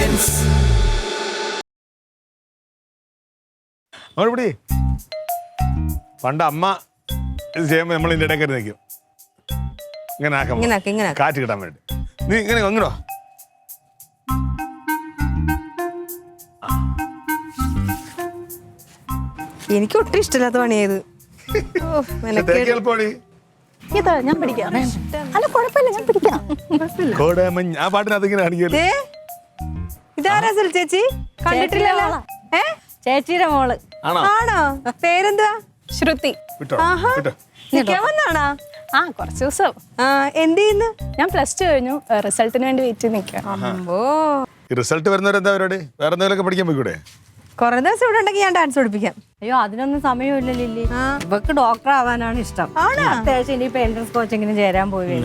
experience. അങ്ങോട്ട് പണ്ട് അമ്മ ഇത് ചെയ്യുമ്പോൾ നമ്മൾ ഇതിൻ്റെ ഇടയ്ക്ക് നിൽക്കും ഇങ്ങനെ ആക്കാം കാറ്റ് കിട്ടാൻ വേണ്ടി. നീ ഇങ്ങനെ വന്നിടോ. എനിക്ക് ഒട്ടും ഇഷ്ടമില്ലാത്ത പണിയത്. ഞാൻ പിടിക്കാം. അല്ല കുഴപ്പമില്ല, ഞാൻ പിടിക്കാം. ആ പാട്ടിനകത്ത് ഇങ്ങനെ കാണിക്കല്ലേ. ഇതാരാ ചേച്ചി? കണ്ടിട്ടില്ലല്ലോ. ചേച്ചിയുടെ മോള് ആണോ? പേരെന്താ? ശ്രുതി. വന്നാണോ? ആ, കുറച്ച് ദിവസം. എന്ത് ചെയ്യുന്നു? ഞാൻ +2 കഴിഞ്ഞു. റിസൾട്ടിന് വേണ്ടി വെയിറ്റ് ചെയ്ത് നിൽക്കാം. റിസൾട്ട് വരുന്നവരെന്താ അവരോട് വേറെ എന്തെങ്കിലുമൊക്കെ പഠിക്കാൻ പോയിക്കൂടെ? കൊറേ ദിവസം ഇവിടെ ഉണ്ടെങ്കിൽ ഞാൻ ഡാൻസ് പഠിപ്പിക്കാം. അയ്യോ, അതിനൊന്നും സമയമില്ല ലില്ലി. ഇവക്ക് ഡോക്ടർ ആവാനാണ് ഇഷ്ടം. അത്യാവശ്യം ഇനിയിപ്പോ എൻട്രൻസ് കോച്ചിങ്ങിന് ചേരാൻ പോയി.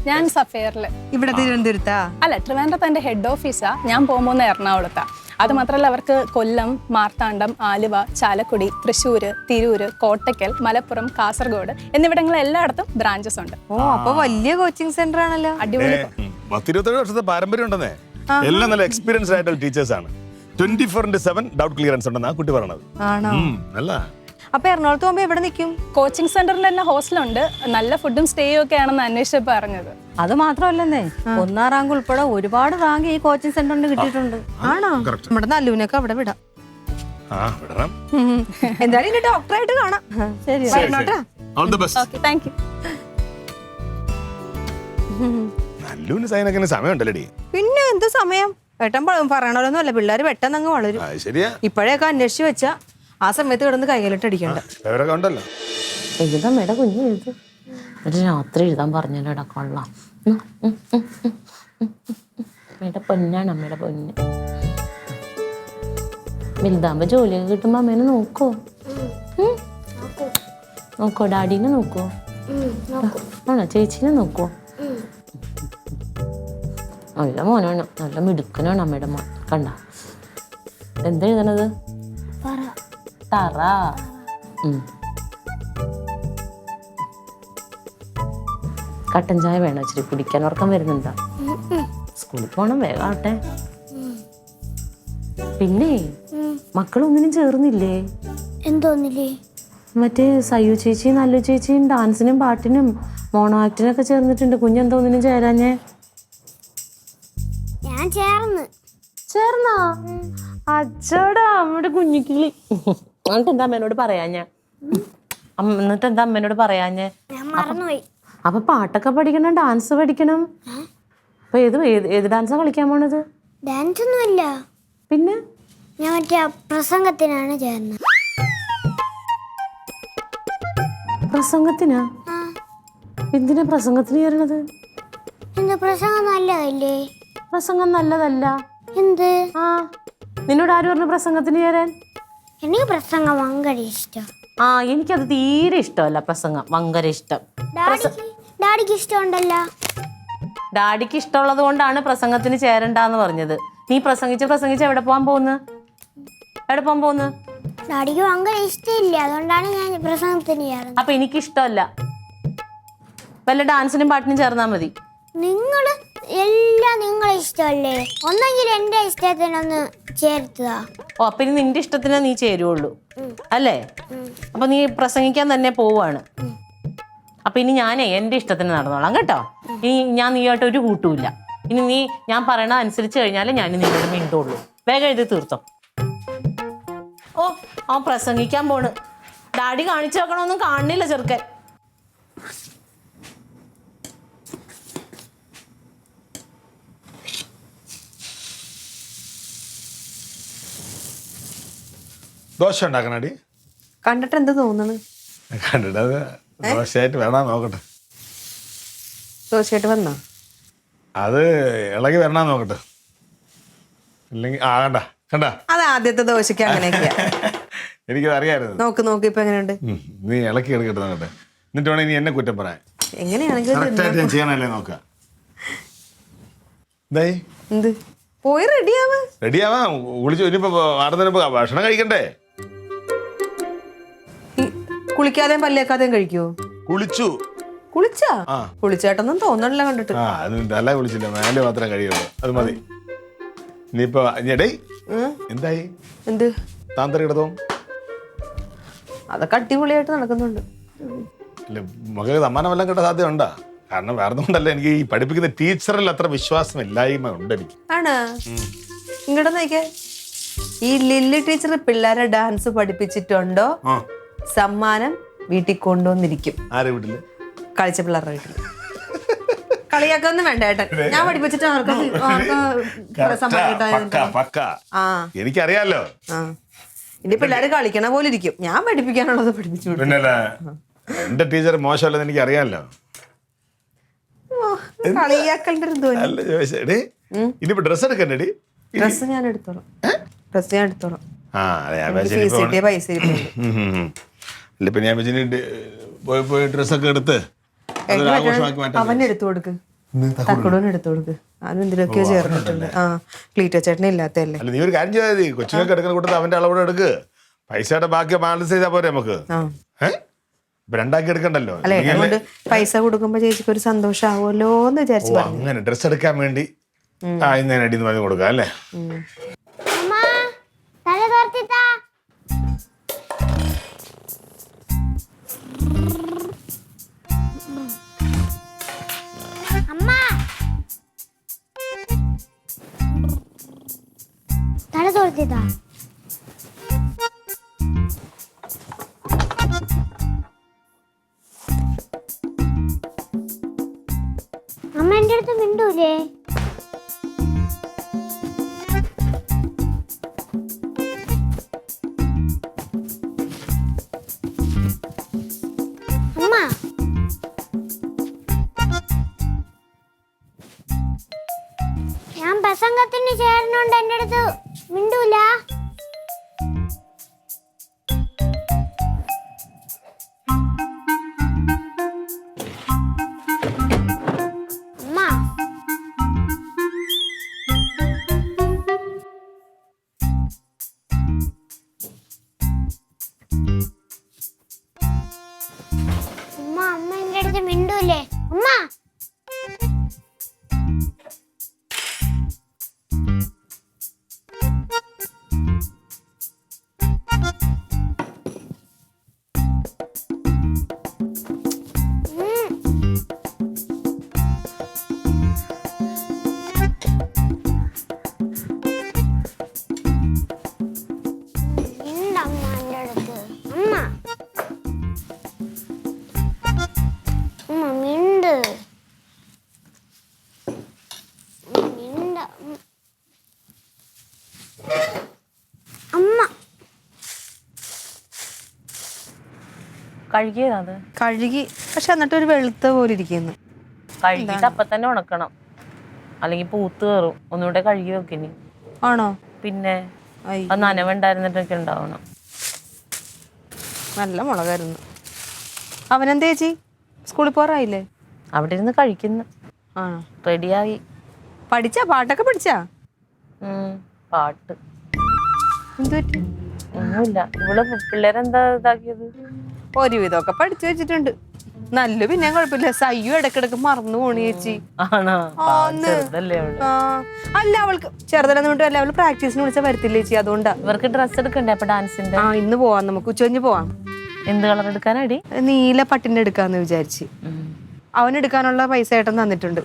ഞാൻ സഫയറില്. ഇവിടെ തിരുവനന്തപുരത്താ? അല്ല, ട്രിവാൻഡ്രത്ത് എന്റെ ഹെഡ് ഓഫീസാ. ഞാൻ പോകുമ്പോൾ എറണാകുളത്താ. അത് മാത്രമല്ല, അവർക്ക് കൊല്ലം, മാർത്താണ്ഡം, ആലുവ, ചാലക്കുടി, തൃശ്ശൂര്, തിരൂര്, കോട്ടയ്ക്കൽ, മലപ്പുറം, കാസർഗോഡ് എന്നിവിടങ്ങളിൽ എല്ലായിടത്തും ബ്രാഞ്ചസ് ഉണ്ട്. ഓ, അപ്പൊ വലിയ കോച്ചിങ് സെന്റർ ആണല്ലോ. അടിപൊളി. 27 വർഷത്തെ പാരമ്പര്യം ഉണ്ടെന്നേ. എല്ലാം നല്ല എക്സ്പീരിയൻസ്ഡ് ആയിട്ടുള്ള ടീച്ചേഴ്സ് ആണ്. 24/7 ഡൗട്ട് ക്ലിയറൻസ് ഉണ്ടെന്നാ കുട്ടി പറഞ്ഞത്. ആണോ? നല്ല. അപ്പൊ എറണാകുളത്ത് പോകുമ്പോ എവിടെ നിൽക്കും? കോച്ചിങ് സെന്ററിൽ തന്നെ ഹോസ്റ്റലുണ്ട്. നല്ല ഫുഡും സ്റ്റേയും ഒക്കെ ആണെന്ന് അന്വേഷിച്ചപ്പോ അറിഞ്ഞത്. അത് മാത്രമല്ലെന്നേ, 1ാം റാങ്ക് ഉൾപ്പെടെ ഒരുപാട് റാങ്ക് ഈ കോച്ചിങ് സെന്ററിന് കിട്ടിയിട്ടുണ്ട്. ആണോ? നമ്മുടെ നല്ലൂനൊക്കെ അവിടെ വിടാം. എന്തായാലും ഇനി ഡോക്ടറായിട്ട് കാണാം. ശരി, all the best. Okay, thank you. നല്ലൂന് സൈനൊക്കെ സമയമുണ്ടല്ലേടി. പിന്നെ എന്ത് സമയം? ഏട്ടൻ പറയണോലൊന്നും അല്ല, പിള്ളേര് പെട്ടെന്ന് അങ്ങ് വളരും. ഇപ്പോഴേക്കെ അന്വേഷിച്ച് വെച്ചാ ആ സമയത്ത് കിടന്ന് കൈകളിട്ട് അടിക്കണ്ട. എഴുതാമ്മയുടെ കുഞ്ഞ് എഴുത്. ഒരു രാത്രി എഴുതാൻ പറഞ്ഞല്ലോടാ, കൊള്ളാം. അമ്മയുടെ പൊന്നാണ്, അമ്മയുടെ പൊന്ന്. വലുതാകുമ്പോ ജോലിയൊക്കെ കിട്ടുമ്പോ അമ്മേനെ നോക്കോ? നോക്കോ? ഡാഡീനെ നോക്കോ? ആണോ? ചേച്ചീനെ നോക്കോ? നല്ല മോനാണ്, നല്ല മിടുക്കനാണ് അമ്മയുടെ മോൻ. കണ്ട എന്താ എഴുതണത്? തറ. കട്ടൻ ചായ വേണോ? ഇച്ചിരി കുടിക്കാൻ ഉറക്കം വരുന്നുണ്ടോ? സ്കൂളിൽ പോണം, വേഗം ആവട്ടെ. പിന്നെ മക്കളൊന്നിനും ചേർന്നില്ലേ? എന്തോന്നില്ലേ? മറ്റേ സയ്യു ചേച്ചിയും നല്ലു ചേച്ചിയും ഡാൻസിനും പാട്ടിനും മോണോ ആക്ടിനൊക്കെ ചേർന്നിട്ടുണ്ട്. കുഞ്ഞെന്തോന്നിനും ചേരാഞ്ഞേ? ഞാൻ ചേർന്നാ? അച്ചോടാ, അമ്മയുടെ കുഞ്ഞിക്കിളി. എന്നിട്ട് എന്താ അമ്മേനോട് പറയാഞ്ഞേ? അപ്പൊ പാട്ടൊക്കെ പഠിക്കണം, ഡാൻസ് പഠിക്കണം. അപ്പൊ ഏത് ഡാൻസാ കളിക്കാൻ പോണത്? ഡാൻസ് ഒന്നുമില്ല. പിന്നെ ഞാൻ മറ്റേ പ്രസംഗത്തിനാണ് ചേർന്നത്. പ്രസംഗത്തിനാ? എന്തിനാ പ്രസംഗത്തിന് ചേരണത്? പ്രസംഗം നല്ലതല്ലേ? പ്രസംഗം നല്ലതല്ല. എന്ത്? നിന്നോട് ആര് പറഞ്ഞു പ്രസംഗത്തിന് ചേരാൻ? എനിക്ക് പ്രസംഗം ഭയങ്കര ഇഷ്ടം. എനിക്കത് തീരെ ഇഷ്ടമല്ല പ്രസംഗം. ഭയങ്കര ഇഷ്ടം. ഡാഡിക്ക് ഇഷ്ടമുണ്ടല്ലോ. ഡാഡിക്ക് ഇഷ്ടമുള്ളത് കൊണ്ടാണ് പ്രസംഗത്തിന് ചേരണ്ടെന്ന് പറഞ്ഞത്. നീ പ്രസംഗിച്ച് എവിടെ പോകാൻ പോകുന്നു? ഡാഡിക്ക് ഭയങ്കര ഇഷ്ടമില്ല, അതുകൊണ്ടാണ് ഞാൻ പ്രസംഗത്തിന് ചേർന്നത്. അപ്പൊ എനിക്ക് ഇഷ്ടമല്ല. വല്ല ഡാൻസിനും പാട്ടിനും ചേർന്നാ മതി. നിങ്ങളെ ഇഷ്ടമല്ലേ? ഒന്നെങ്കിൽ എന്റെ ഇഷ്ടത്തിനൊന്ന് ചേർത്തുക. അപ്പൊ ഇനി നിന്റെ ഇഷ്ടത്തിന് നീ ചേരുള്ളൂ അല്ലേ? അപ്പൊ നീ പ്രസംഗിക്കാൻ തന്നെ പോവാണ്. അപ്പൊ ഇനി ഞാനേ എന്റെ ഇഷ്ടത്തിന് നടന്നോളാം കേട്ടോ. ഇനി ഞാൻ നീയായിട്ട് ഒരു കൂട്ടുമില്ല. ഇനി ഞാൻ പറയണ അനുസരിച്ച് കഴിഞ്ഞാലേ ഞാൻ നിന്നോട് മിണ്ടുള്ളൂ. വേഗം എഴുതി തീർത്തോ. അവൻ പ്രസംഗിക്കാൻ പോണ്. ഡാഡി കാണിച്ചു വെക്കണമൊന്നും കാണുന്നില്ല ചെറുക്കൻ. ദോശ ഉണ്ടാക്കണടി. കണ്ടിട്ട് എന്താ തോന്നുന്നു? കണ്ടിട്ട് അത് ദോശയായിട്ട് വേണ നോക്കട്ടെ. ദോശയായിട്ട് വന്നാ അത് ഇളകി വരണ നോക്കട്ടെ. ഇല്ലെങ്കിൽ കണ്ട അത് ആദ്യത്തെ ദോശക്ക് അങ്ങനെയൊക്കെയാ. എനിക്കത് അറിയാമായിരുന്നു. നോക്ക് ഇപ്പൊ എങ്ങനെയുണ്ട്? നീ ഇളക്കി എടുക്കട്ടെ നോക്കട്ടെ. എന്നിട്ട് വേണേ നീ എന്നെ കുറ്റം പറയാൻ. എങ്ങനെയാണെങ്കിലും ഞാൻ ചെയ്യാനല്ലേ നോക്കാം. എന്ത് പോയി റെഡിയാവാ കുളിച്ചു. ഇനിയിപ്പോ ആടുന്നതിനിപ്പോ ഭക്ഷണം കഴിക്കണ്ടേ? കുളിക്കാതെയും പല്ലേക്കാതെയും കഴിക്കുവോ? കുളിച്ചേട്ടൊന്നും തോന്നണില്ല കണ്ടിട്ട്. തല കുളിച്ചില്ല, മേലെ മാത്രമേ കഴിയുള്ളൂ. അത് മതി. ഇനിയിപ്പോ ഡേയ് എന്തായി എന്ത് താന്ത്രികടത്തവും അതൊക്കെ അടിപൊളിയായിട്ട് നടക്കുന്നുണ്ട്. ഇല്ല മകൾക്ക് സമ്മാനം എല്ലാം കിട്ടാൻ സാധ്യത ഉണ്ടാ? കാരണം വേറെ കൊണ്ടല്ല, എനിക്ക് ഈ പഠിപ്പിക്കുന്ന ടീച്ചറിൽ അത്ര വിശ്വാസമില്ലായ്മ ഉണ്ട് എനിക്ക്. ആണ് ഇങ്ങോട്ട് നോക്കിയേ, ഈ ലില്ലി ടീച്ചർ പിള്ളേരെ ഡാൻസ് പഠിപ്പിച്ചിട്ടുണ്ടോ സമ്മാനം വീട്ടിൽ കൊണ്ടുവന്നിരിക്കും. ആരെ വീട്ടില്? കളിച്ച പിള്ളേരുടെ വീട്ടിൽ. കളിയാക്കൊന്നും വേണ്ട ഏട്ടൻ, ഞാൻ പഠിപ്പിച്ചിട്ട് എനിക്കറിയാലോ. ഇനി പിള്ളേര് കളിക്കണ പോലെ ഇരിക്കും, ഞാൻ പഠിപ്പിക്കാനുള്ളത് പഠിപ്പിച്ചു. പിന്നല്ല എന്റെ ടീച്ചർ മോശമല്ലെന്ന് എനിക്ക് അറിയാലോ. കളിയാക്കണ്ടേ ഇനിയിപ്പോ ഡ്രസ് എടുക്കണ്ടേ? ഡ്രസ് ഞാൻ എടുത്തോളാം, ഡ്രസ് ഞാൻ എടുത്തോളാം. പൈസ ഇപ്പൊ ഞാൻ പോയി ഡ്രസ്സൊക്കെ എടുത്ത് അവൻ എടുത്തു കൊടുക്ക്, തക്കടോന് എടുത്തു കൊടുക്ക്. അവൻ എന്തിനൊക്കെയോ ചേർന്നിട്ടുണ്ട്. ക്ലീറ്റോ ചേട്ടനെ ഇല്ലാത്തല്ലേ. നീ ഒരു കാര്യം ചെയ്താൽ മതി, കൊച്ചുങ്ങൾക്ക് എടുക്കുന്ന കൂട്ടത്തിൽ അവന്റെ അളവോടെ എടുക്ക്. പൈസയുടെ ബാക്കി ബാലൻസ് ചെയ്താൽ പോരെ നമുക്ക്. രണ്ടാക്കി എടുക്കണ്ടല്ലോ. അല്ലെ അതുകൊണ്ട് പൈസ കൊടുക്കുമ്പോ ചേച്ചിക്ക് ഒരു സന്തോഷാവുമല്ലോ എന്ന് വിചാരിച്ചു. അങ്ങനെ ഡ്രസ് എടുക്കാൻ വേണ്ടി ഇന്ന് അടിന്ന് പറഞ്ഞു കൊടുക്കാം അല്ലേ? തല തോർത്തിട്ടാ അമ്മ എന്റെ അടുത്ത് മിണ്ടൂലേ? അമ്മ ഞാൻ പ്രസംഗത്തിന് ചേർന്നോണ്ട് എന്റെ അടുത്ത് മിണ്ടൂല. അമ്മ എന്റെ അടുത്ത് മിണ്ടൂലേ? അമ്മ കഴുകിയതാണ് കഴുകി, പക്ഷെ എന്നിട്ട് ഒരു വെളുത്ത പോലെ ഇരിക്കുന്നു. കഴുകിട്ട് അപ്പൊ തന്നെ ഉണക്കണം, അല്ലെങ്കിൽ പൂത്ത് കയറും. ഒന്നുകൂടെ കഴുകി വെക്കിനി. ആണോ? പിന്നെ അത് നനവുണ്ടായിരുന്നിട്ടൊക്കെ ഉണ്ടാവണം. നല്ല മുളകായിരുന്നു. അവനെന്താ ചേച്ചി സ്കൂളിൽ പോറായില്ലേ? അവിടെ ഇരുന്ന് കഴിക്കുന്നു. ആണോ? റെഡിയായി. പഠിച്ചാ? പാട്ടൊക്കെ പഠിച്ചാ? പാട്ട് എന്തുപറ്റി? ഒന്നുമില്ല. ഇവിടെ പിള്ളേരെന്താ ഇതാക്കിയത്? ഒരുവിധമൊക്കെ പഠിച്ചു വെച്ചിട്ടുണ്ട്. നല്ല പിന്നെ കുഴപ്പമില്ല. സയ്യു ഇടക്കിടക്ക് മറന്നു പോണി ചേച്ചി. അല്ല അവൾക്ക് ചെറുതലെന്ന് അല്ല, അവള് പ്രാക്ടീസിന് വിളിച്ചാൽ വരത്തില്ല ചേച്ചി. അതുകൊണ്ടാ. ഇവർക്ക് ഡ്രസ് എടുക്കണ്ടേ അപ്പൊ ഡാൻസിന്റെ? ഇന്ന് പോവാം, നമുക്ക് ഉച്ചകഴിഞ്ഞ് പോവാം. എന്ത് കളർ എടുക്കാനടി? നീല പട്ടിന്റെ എടുക്കാന്ന് വിചാരിച്ച്. അവനെടുക്കാനുള്ള പൈസ ഏട്ടൻ തന്നിട്ടുണ്ട്.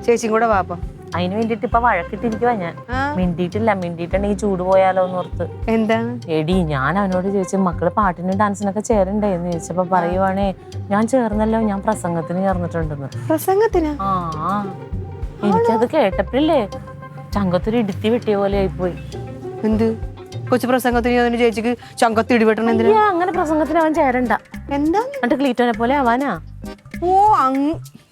ചേച്ചിയും കൂടെ വാപ്പ. അതിന് വേണ്ടിട്ട് ഇപ്പൊ വഴക്കിട്ടിരിക്കുവാ ഞാൻ. മിണ്ടിയിട്ടില്ല, മിണ്ടിയിട്ടുണ്ടെങ്കിൽ ചൂട് പോയാലോ എന്ന് ഓർത്ത്. എന്താണ് എടി, ഞാൻ അവനോട് ചോദിച്ചു മക്കള് പാട്ടിനും ഡാൻസിനൊക്കെ ചേരണ്ടേ എന്ന് ചോദിച്ചപ്പോ പറയുവാണേ ഞാൻ ചേർന്നല്ലോ, ഞാൻ പ്രസംഗത്തിന് ചേർന്നിട്ടുണ്ടെന്ന്. പ്രസംഗത്തിന്? എനിക്കത് കേട്ടപ്പോഴല്ലേ ചങ്കത്തൊരു ഇടുത്തി വെട്ടിയ പോലെ ആയിപ്പോയി. എന്ത് കൊച്ചു പ്രസംഗത്തിന് ചേച്ചിക്ക് ചങ്കത്ത് ഇടിവെട്ടണം? എന്തിനാ അങ്ങനെ പ്രസംഗത്തിന് അവൻ ചേരണ്ട. എന്താ എന്നിട്ട് ക്ലീറ്റോനെ പോലെ ആവാനാ? ഓ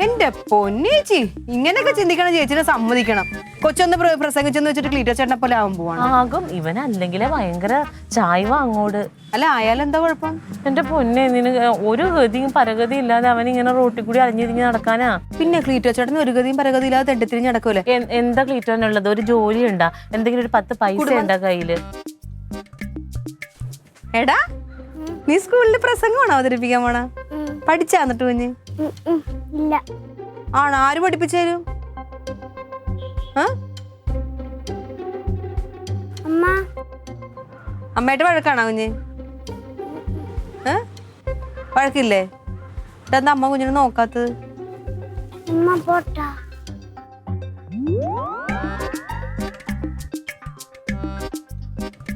എന്റെ പൊന്നേച്ചി, ഇങ്ങനെയൊക്കെ ചിന്തിക്കണം. ചേച്ചിനെ സമ്മതിക്കണം. കൊച്ചൊന്ന് പ്രസംഗിച്ചെന്ന് വെച്ചിട്ട് ക്ലീറ്റോ ചേട്ടനെ പോലെ ആവാൻ പോവാണ്. ആകും. ഇവനല്ലെങ്കിലേ ഭയങ്കര ചായ്വ അങ്ങോട്ട്. അല്ല ആയാലെന്താ കുഴപ്പം? എന്റെ പൊന്നെ, നിന് ഒരു ഗതിയും പരഗതി ഇല്ലാതെ അവൻ ഇങ്ങനെ റോട്ടിൽ കൂടി അലിഞ്ഞിരിഞ്ഞ് നടക്കാനാ. പിന്നെ ക്ലീറ്റോ ചേട്ടന് ഒരു ഗതിയും പരഗതി ഇല്ലാതെ തെണ്ടിത്തിരിഞ്ഞ് നടക്കൂലേ? എന്താ ക്ലീറ്റോനുള്ളത്? ഒരു ജോലി ഉണ്ടാ? എന്തെങ്കിലും ഒരു 10 പൈസ ഉണ്ടാ കയ്യില്? എടാ, നീ സ്കൂളിൽ പ്രസംഗമാണോ അവതരിപ്പിക്കാൻ പോണ? പഠിച്ചാ എന്നിട്ട് കുഞ്ഞ്? ആണോ? ആര് പഠിപ്പിച്ചു തരും? അമ്മയായിട്ട് വഴക്കാണോ കുഞ്ഞ്? വഴക്കില്ലേ? എന്താ അമ്മ കുഞ്ഞിനെ നോക്കാത്തത്? ഉമ്മ പോട്ടാ.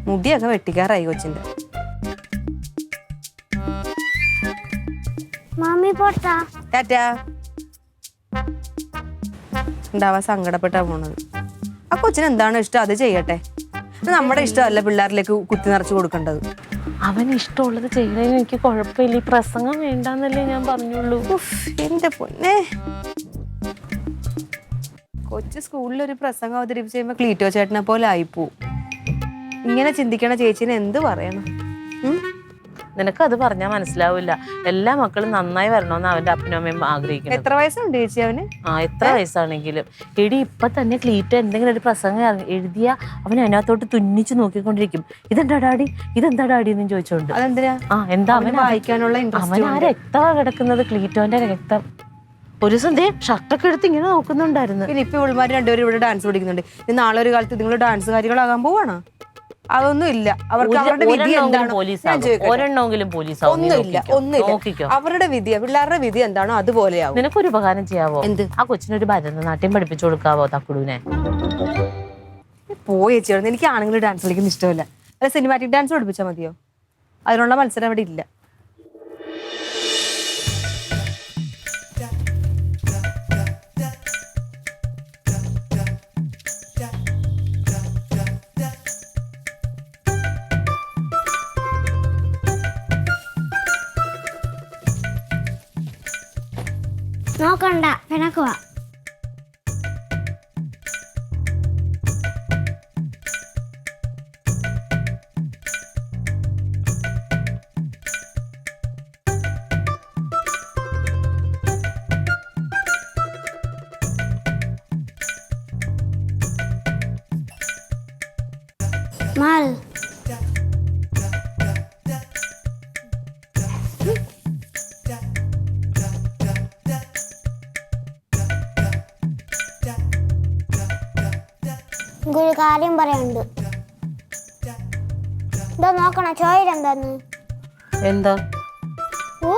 മുടിയൊക്കെ വെട്ടിക്കാറായി കൊച്ചിന്റെ. മമ്മി പോട്ടാ. ടാറ്റാ. ഉണ്ടാവാ സങ്കടപ്പെട്ടാ പോണത്. ആ കൊച്ചിന് എന്താണ് ഇഷ്ടം അത് ചെയ്യട്ടെ. നമ്മുടെ ഇഷ്ടമല്ല പിള്ളേരിലേക്ക് കുത്തി നിറച്ച് കൊടുക്കേണ്ടത്. അവന് ഇഷ്ടമുള്ളത് ചെയ്യണതിന് എനിക്ക് കുഴപ്പമില്ല. ഈ പ്രസംഗം വേണ്ടെന്നല്ലേ ഞാൻ പറഞ്ഞുള്ളൂ. എന്റെ പൊന്നെ, കൊച്ചു സ്കൂളിലൊരു പ്രസംഗം അവതരിപ്പിച്ച് കഴിയുമ്പോ ക്ലീറ്റോ ചേട്ടനെ പോലെ ആയിപ്പോ. ഇങ്ങനെ ചിന്തിക്കണ ചേച്ചിനെ എന്ത് പറയണം? നിനക്ക് അത് പറഞ്ഞാൽ മനസ്സിലാവില്ല. എല്ലാ മക്കളും നന്നായി വരണമെന്ന് അവന്റെ അപ്പനും അമ്മയും ആഗ്രഹിക്കുന്നു. എത്ര വയസ്സുണ്ട് ചേച്ചി അവന്? എത്ര വയസ്സാണെങ്കിലും. എടി ഇപ്പൊ തന്നെ ക്ലീറ്റോ എന്തെങ്കിലും ഒരു പ്രസംഗം എഴുതിയ അവൻ അതിനകത്തോട്ട് തുന്നിച്ച് നോക്കിക്കൊണ്ടിരിക്കും. ഇതെന്താ ഡാഡി, ഇതെന്താ ഡാഡി എന്ന് ചോദിച്ചോണ്ട്. അതെന്തിനാ? എന്താ അവൻ വായിക്കാനുള്ള അവൻ ആ രക്തമാ കിടക്കുന്നത്, ക്ലീറ്റോന്റെ രക്തം. ഒരു സന്ധ്യ ഷർട്ടൊക്കെ എടുത്ത് ഇങ്ങനെ നോക്കുന്നുണ്ടായിരുന്നു. പിന്നെ ഇപ്പൊ ഇവൾമാർ രണ്ടുപേരും ഇവിടെ ഡാൻസ് പഠിക്കുന്നുണ്ട്. ഇനി നാളെ ഒരു കാലത്ത് നിങ്ങൾ ഡാൻസ് കാര്യങ്ങളാകാൻ പോവാണോ? അതൊന്നും ഇല്ല. അവർക്ക് അവരുടെ വിധി എന്താണോ ഒന്നുമില്ല, ഒന്നുമില്ല. അവരുടെ വിധി, പിള്ളേരുടെ വിധി എന്താണോ അതുപോലെയാവും. നിനക്കൊരു ഉപകാരം ചെയ്യാവോ? എന്ത്? ആ കൊച്ചിനൊരു ഭരതനാട്യം പഠിപ്പിച്ചു കൊടുക്കാവോ തക്കുടൂനെ? പോയി ചേച്ചി, എനിക്ക് ആണുങ്ങൾ ഡാൻസ് കളിക്കുന്ന ഇഷ്ടമല്ല. അല്ല, സിനിമാറ്റിക് ഡാൻസ് പഠിപ്പിച്ചാൽ മതിയോ? അതിനുള്ള മത്സരം അവിടെ ഇല്ല. നോക്കണ്ട, പിണക്കുവാ. മാറ്. ഒരു കാര്യം പറയാനുണ്ട്. ഇതാ നോക്കണം, ചോദിരെന്താന്ന്. എന്താ? ഓ,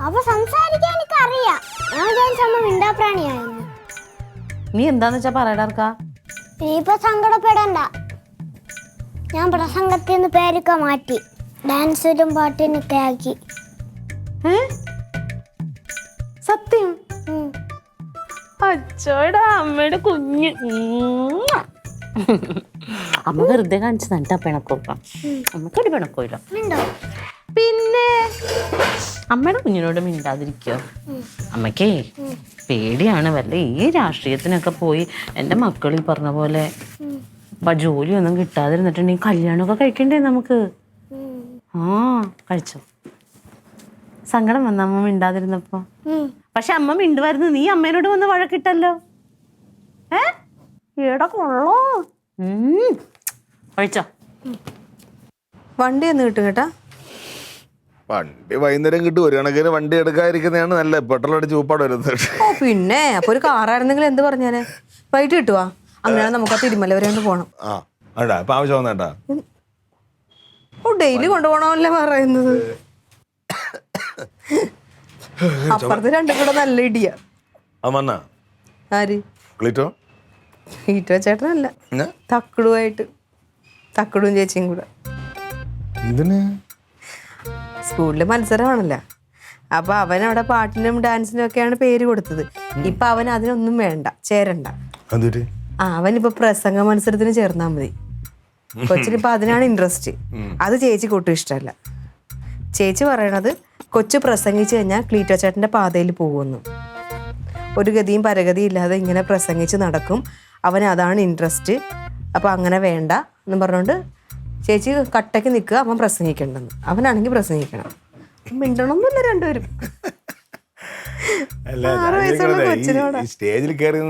അപ്പൊ സംസാരിക്കാൻ എനിക്ക് അറിയാം. ഞാൻ വിചാരിച്ചമ്മ മിണ്ടാപ്രാണിയായിരുന്നു. നീ എന്താന്ന് വെച്ചാ പറയടാർക്കാ. ഇനിയിപ്പൊ സങ്കടപ്പെടണ്ട. ഞാൻ പ്രസംഗത്തിൽ നിന്ന് പേരൊക്കെ മാറ്റി ഡാൻസിലും പാട്ടിനൊക്കെ ആക്കി. സത്യം? അച്ചോടാ അമ്മയുടെ കുഞ്ഞ്. അമ്മ വെറുതെ കാണിച്ചതാ പിണക്കൊക്കെ. അമ്മക്കൊരു പിണക്കില്ല. പിന്നെ അമ്മയുടെ കുഞ്ഞിനോട് മിണ്ടാതിരിക്കോ? അമ്മക്കേ പേടിയാണ്. വല്ല ഈ രാഷ്ട്രീയത്തിനൊക്കെ പോയി എൻ്റെ മക്കൾ ഈ പറഞ്ഞ പോലെ ജോലിയൊന്നും കിട്ടാതിരുന്നിട്ടുണ്ടെങ്കിൽ കല്യാണമൊക്കെ കഴിക്കണ്ടേ നമുക്ക്? കഴിച്ചോ? സങ്കടം വന്ന അമ്മ മിണ്ടാതിരുന്നപ്പോ? പക്ഷെ അമ്മ മിണ്ടുവായിരുന്നു. നീ അമ്മേനോട് വന്ന് വഴക്കിട്ടല്ലോ. ഏടാ കൊള്ളോ. കഴിച്ചോ? വണ്ടി ഒന്ന് കിട്ടും കേട്ടാ. വണ്ടി വൈകുന്നേരം കിട്ടും. ഒരു കണക്കിന് വണ്ടി എടുക്കാതിരിക്കുന്നതാണ് നല്ല. പെട്രോൾ അടിച്ച് ഉപ്പാട് വരുന്നത്. ഓ പിന്നെ, അപ്പൊ ഒരു കാറായിരുന്നെങ്കിൽ എന്ത് പറഞ്ഞാനെ? വൈകിട്ട് കിട്ടുവാ. അങ്ങനെ നമുക്ക് ആ തിരുമല വരെ ഒന്ന് പോണം. ഇപ്പൊ ആവശ്യം വന്നേട്ടാ. ഓ, ഡെയിലി കൊണ്ടുപോകണമല്ലേ പറയുന്നത്. അപ്പുറത്ത് രണ്ടും കൂടെ നല്ല ഇടിയാ. ആര്? ക്ലീറ്റോ ചേട്ടനല്ല, തക്കുടുമായിട്ട്. തക്കുടും ചേച്ചിയും കൂടെ സ്കൂളില് മത്സരമാണല്ലോ. അപ്പൊ അവൻ അവിടെ പാട്ടിനും ഡാൻസിനും ഒക്കെയാണ് പേര് കൊടുത്തത്. ഇപ്പൊ അവൻ അതിനൊന്നും വേണ്ട, ചേരണ്ട. അവനിപ്പോ പ്രസംഗ മത്സരത്തിന് ചേർന്നാ മതി. കൊച്ചിനിപ്പോ അതിനാണ് ഇൻട്രസ്റ്റ്. അത് ചേച്ചിക്ക് ഒട്ടും ഇഷ്ടമല്ല. ചേച്ചി പറയണത് കൊച്ചു പ്രസംഗിച്ചു കഴിഞ്ഞാൽ ക്ലീറ്റോ ചേട്ടന്റെ പാതയിൽ പോകുന്നു. ഒരു ഗതിയും പരഗതിയും ഇല്ലാതെ ഇങ്ങനെ പ്രസംഗിച്ച് നടക്കും. അവന് അതാണ് ഇൻട്രസ്റ്റ്. അപ്പൊ അങ്ങനെ വേണ്ട എന്ന് പറഞ്ഞുകൊണ്ട് ചേച്ചി കട്ടയ്ക്ക് നിൽക്കുക. അവൻ പ്രസംഗിക്കണ്ടെന്ന്. അവനാണെങ്കിൽ പ്രസംഗിക്കണം. മിണ്ടണമെന്നില്ല രണ്ടുപേരും. 6 വയസ്സുള്ള കൊച്ചിനോട് സ്റ്റേജിൽ കയറി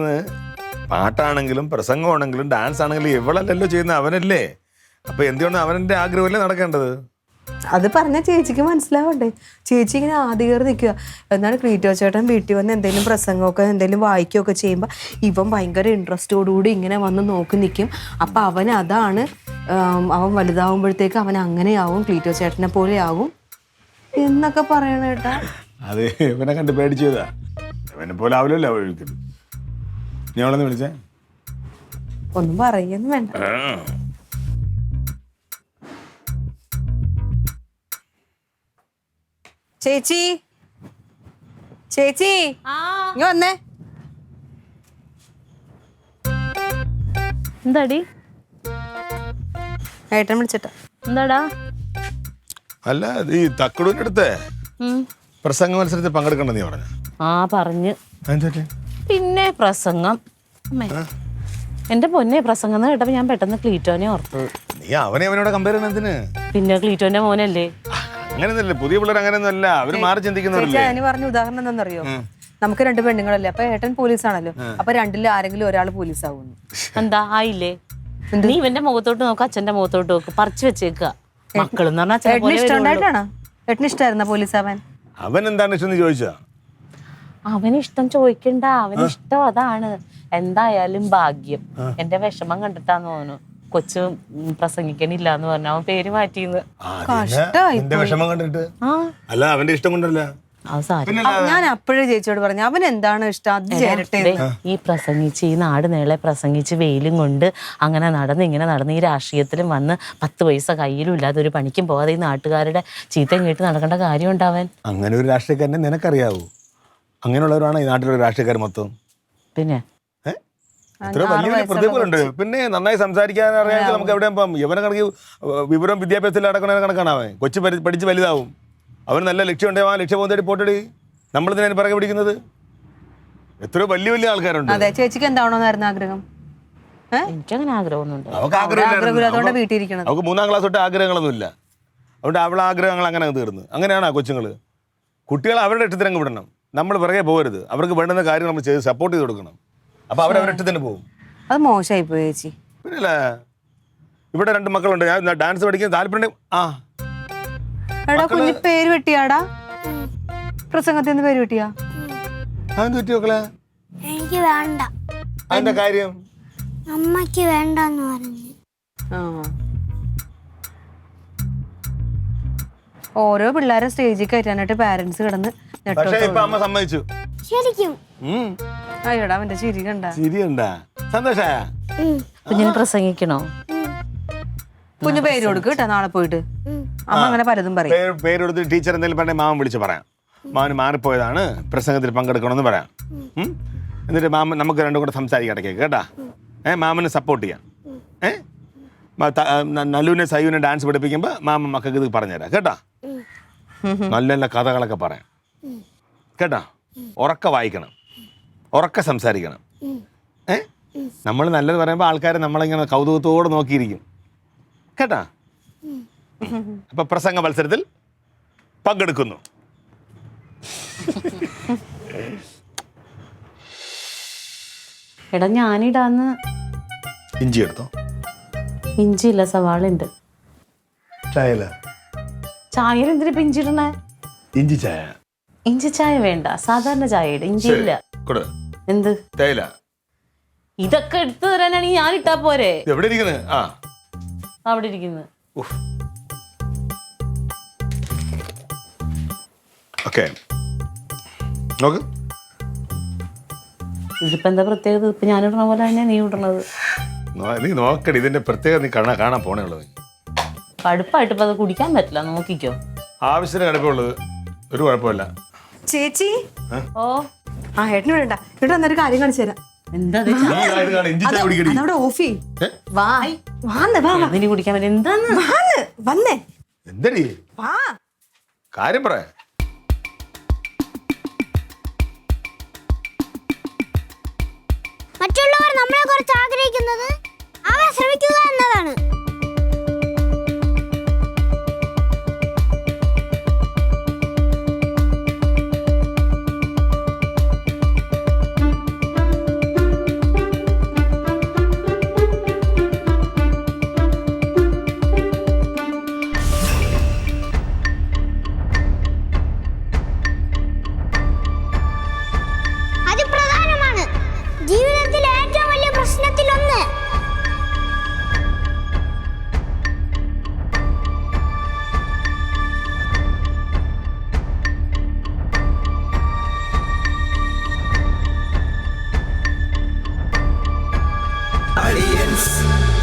പാട്ടാണെങ്കിലും പ്രസംഗമാണെങ്കിലും ഡാൻസ് ആണെങ്കിലും ഇവളല്ലല്ലോ ചെയ്യുന്നത്, അവനല്ലേ. അപ്പൊ എന്തുകൊണ്ട് അവന്റെ ആഗ്രഹമല്ലേ നടക്കേണ്ടത്? അത് പറഞ്ഞാൽ ചേച്ചിക്ക് മനസ്സിലാവണ്ടേ? ചേച്ചി ഇങ്ങനെ ആദ്യ കയറി നിൽക്കുക. എന്താണ് ക്ലീറ്റോ ചേട്ടൻ വീട്ടിൽ വന്ന് എന്തെങ്കിലും പ്രസംഗമൊക്കെ എന്തെങ്കിലും വായിക്കുകയൊക്കെ ചെയ്യുമ്പോൾ ഇവൻ ഭയങ്കര ഇൻട്രസ്റ്റോടുകൂടി ഇങ്ങനെ വന്ന് നോക്കി നിൽക്കും. അപ്പം അവൻ അതാണ് അവൻ വലുതാവുമ്പോഴത്തേക്ക് അവൻ അങ്ങനെയാവും, ക്ലീറ്റോ ചേട്ടനെ പോലെ ആവും എന്നൊക്കെ പറയണ കേട്ടാ. അത് ഇവനെ കണ്ട് പേടിച്ചു ചെയ്താ. ഇവനെ പോലെ ആവില്ലല്ലോ ഒഴുക്കല്. നീ അവളെന്ന് വിളിച്ചേ? ഒന്നും പറയുന്നു വേണ്ട. ചേച്ചി, ചേച്ചി ഇങ്ങ് വന്നേ. എന്താടി? ഏട്ടൻ വിളിച്ചിട്ടാ. എന്താടാ? അല്ല, ഈ തക്കടൂരിന്റെ അടുത്ത് പ്രസംഗ മത്സരത്തിൽ പങ്കെടുക്കണ്ട നീ പറഞ്ഞ? ആ പറഞ്ഞു. എന്താ? പിന്നെ പ്രസംഗം. എന്റെ പൊന്നെ, പ്രസംഗം എന്ന് കേട്ടപ്പോ ഞാൻ പെട്ടെന്ന് ക്ലീറ്റോനെ ഓർത്തു. നീ അവനോട് കമ്പയർ ചെയ്യുന്നതിന്? പിന്നെ ക്ലീറ്റോന്റെ മോനല്ലേ? അങ്ങനെയൊന്നുമില്ല, പുതിയ പിള്ളേർ അങ്ങനെയൊന്നും അല്ല, അവര് മാറി ചിന്തിക്കുന്നവരല്ലേ. അതിന് പറഞ്ഞ ഉദാഹരണം എന്താണെന്നറിയോ? നമുക്ക് 2 പെണ്ണുങ്ങളല്ലേ, അപ്പൊ ഏട്ടൻ പോലീസാണല്ലോ, അപ്പൊ 2 ആരെങ്കിലും ഒരാൾ പോലീസ് ആവുന്നു. എന്താ ആയില്ലേ? നീ ഇവന്റെ മുഖത്തോട്ട് നോക്ക്, അച്ഛന്റെ മുഖത്തോട്ട് നോക്ക്, പറിച്ചു വെച്ചേക്ക. മക്കളെന്ന് പറഞ്ഞാൽ ഏട്ടന് ഇഷ്ടമായിരുന്ന പോലീസ് ആവാൻ? അവൻ എന്താണ് ഇഷ്ടം ചോദിച്ചാ? അവനിഷ്ടം ചോദിക്കണ്ട, അവനിഷ്ടം അതാണ്. എന്തായാലും ഭാഗ്യം. എന്റെ വിഷമം കണ്ടിട്ടാന്ന് തോന്നുന്നു കൊച്ചു പ്രസംഗിക്കണില്ല എന്ന് പറഞ്ഞു അവൻ പേര് മാറ്റിന്ന്. വിഷമം കണ്ടിട്ട്? അല്ല, അവന്റെ ഇഷ്ടം കൊണ്ടല്ല. ഞാൻ അപ്പോഴേ ചേച്ചിയോട് പറഞ്ഞു അവൻ എന്താണ് ഇഷ്ടം അത് ചേരട്ടെ. ഈ പ്രസംഗിച്ച് ഈ നാട് നേളെ പ്രസംഗിച്ച് വെയിലും കൊണ്ട് അങ്ങനെ നടന്ന് ഇങ്ങനെ നടന്ന് ഈ രാഷ്ട്രീയത്തിലും വന്ന് 10 പൈസ കയ്യിലും ഇല്ലാതെ ഒരു പണിക്കും പോകാതെ ഈ നാട്ടുകാരുടെ ചീത്തയും കേട്ട് നടക്കേണ്ട കാര്യം ഉണ്ടാവാൻ. അങ്ങനെ ഒരു രാഷ്ട്രീയക്കാരനെ നിനക്കറിയാവൂ? അങ്ങനെയുള്ളവരാണ് ഈ നാട്ടിലുള്ള രാഷ്ട്രീയക്കാർ മൊത്തം. പിന്നെ ഇത്ര വലിയ പ്രതിഭകളുണ്ട്. പിന്നെ നന്നായി സംസാരിക്കാൻ അറിയാമെങ്കിൽ നമുക്ക് എവിടെയും പോകാം. യവനെ കണക്ക് വിവരം വിദ്യാഭ്യാസത്തിൽ അടക്കണ കണക്കാണ് അവൻ. കൊച്ചു പഠിച്ച് വലുതാവും. അവന് നല്ല ലക്ഷ്യം ഉണ്ടെങ്കിൽ ആ ലക്ഷ്യം പോകുന്നേടി പോട്ടടി. നമ്മളിതിനെ പിറകെ പിടിക്കുന്നത് എത്രയോ വലിയ വലിയ ആൾക്കാരുണ്ട്. അതെ, ചേച്ചിക്ക് എന്താവണമെന്നായിരുന്നു ആഗ്രഹം? എനിക്കങ്ങനെ ആഗ്രഹമൊന്നുണ്ട്. അവൾക്ക് ആഗ്രഹം, വീട്ടിലിരിക്കണം. അവൾക്ക് 3ാം ക്ലാസ് തൊട്ട് ആഗ്രഹങ്ങളൊന്നുമില്ല. അതുകൊണ്ട് അവളെ ആഗ്രഹങ്ങൾ അങ്ങനെ തീർന്നു. അങ്ങനെയാണ് ആ കൊച്ചുങ്ങൾ. കുട്ടികൾ അവരുടെ ഇഷ്ടത്തിനങ്ങ് വിടണം, നമ്മൾ പിറകെ പോകരുത്. അവർക്ക് വേണ്ടുന്ന കാര്യം നമ്മൾ ചെയ്ത് സപ്പോർട്ട് ചെയ്ത് കൊടുക്കണം. അപ്പൊ അവരവരുടെ ഇഷ്ടത്തിന് പോകും. അത് മോശമായി പോയി ചേച്ചി. പിന്നല്ലേ, ഇവിടെ 2 മക്കളുണ്ട്. ഞാൻ ഡാൻസ് പഠിക്കാൻ താല്പര്യം. എടാ കുഞ്ഞി പേര് വെട്ടിയാടാ, പ്രസംഗത്തിൽ നിന്ന് പേര് വെട്ടിയാ? അതെന്ത് പറ്റി മക്കളെ? എനിക്ക് വേണ്ട. അതിന്റെ കാര്യം അമ്മക്ക് വേണ്ടെന്ന് പറഞ്ഞു. ഓരോ പിള്ളേരെ സ്റ്റേജിൽ കയറ്റാനായിട്ട് പാരന്റ്സ് കിടന്ന് പക്ഷേ ഇപ്പൊ അമ്മ സമ്മതിച്ചു. ശരിക്കും അയ്യടാ അവന്റെ ചിരി കണ്ട? ചിരിയുണ്ടാ? സന്തോഷായ? കുഞ്ഞിന് പ്രസംഗിക്കണോ? കുഞ്ഞു പേര് കൊടുക്ക് കേട്ടോ, നാളെ പോയിട്ട്. അമ്മ അങ്ങനെ പലതും പറയും. പേരെടുത്ത് ടീച്ചർ എന്തെങ്കിലും പറഞ്ഞാൽ മാമൻ വിളിച്ച് പറയാം. മാമന് മാറിപ്പോയതാണ്, പ്രസംഗത്തിൽ പങ്കെടുക്കണമെന്ന് പറയാം. എന്നിട്ട് മാമൻ നമുക്ക് 2 കൂടെ സംസാരിക്കാം ഇടയ്ക്ക് കേട്ടാ. മാമന് സപ്പോർട്ട് ചെയ്യാം. നല്ലൂനെ സയ്യൂനെ ഡാൻസ് പഠിപ്പിക്കുമ്പോൾ മാമൻ മക്കൾക്ക് ഇത് പറഞ്ഞുതരാം കേട്ടാ. നല്ല നല്ല കഥകളൊക്കെ പറയാം കേട്ടാ. ഉറക്കെ വായിക്കണം, ഉറക്കെ സംസാരിക്കണം. നമ്മൾ നല്ലത് പറയുമ്പോൾ ആൾക്കാർ നമ്മളിങ്ങനെ കൗതുകത്തോടെ നോക്കിയിരിക്കും കേട്ടാ. അപ്പൊ പ്രസംഗ മത്സരത്തിൽ പങ്കെടുക്കുന്നു. എടാ ഞാനിടാന്ന്. ഇഞ്ചി എടുത്തോ? ഇഞ്ചിയില്ല, സവാളുണ്ട്. ചായല? ചായയിൽ എന്തിനാ ഇഞ്ചി ഇടണേ? ഇഞ്ചി ചായ. ഇഞ്ചി ചായ വേണ്ട, സാധാരണ ചായ ഇട. ഇഞ്ചി ഇല്ല. എന്ത് തേയില? ഇതൊക്കെ എടുത്തു തരാനാണെങ്കിൽ ഞാൻ ഇട്ടാ പോരെ? എവിടെ ഇരിക്കുന്നത്? അവിടെ ഇരിക്കുന്നത്. നോക്ക്. ഇതിപ്പോ എന്താ പ്രത്യേകത? ഇപ്പൊ ഞാൻ ഇടണ പോലെ തന്നെ നീ ഇടണത്. നീ നോക്കടി, ഇതിന്റെ പ്രത്യേകത നീ കാണാൻ പോണേ ഉള്ളത്. കടുപ്പായിട്ട് ഇപ്പൊ അത് കുടിക്കാൻ പറ്റില്ല, നോക്കിക്കോ. ആവശ്യത്തിന് കടുപ്പുള്ളത്, ഒരു കുഴപ്പമില്ല. ചേച്ചി ഓ ഏട്ടന് വേണ്ട, ഇവിടെ വന്നൊരു കാര്യം കാണിച്ചു തരാം. എന്താ ഓഫി കുടിക്കാൻ പറ്റും? എന്താന്ന് വന്നേ? എന്തടി കാര്യം പറ. മറ്റുള്ളവർ നമ്മളെ കുറിച്ച് ആഗ്രഹിക്കുന്നത് അവരെ ശ്രമിക്കുക എന്നതാണ്. ജീവിതത്തിലെ ഏറ്റവും വലിയ പ്രശ്നത്തിലൊന്ന് News.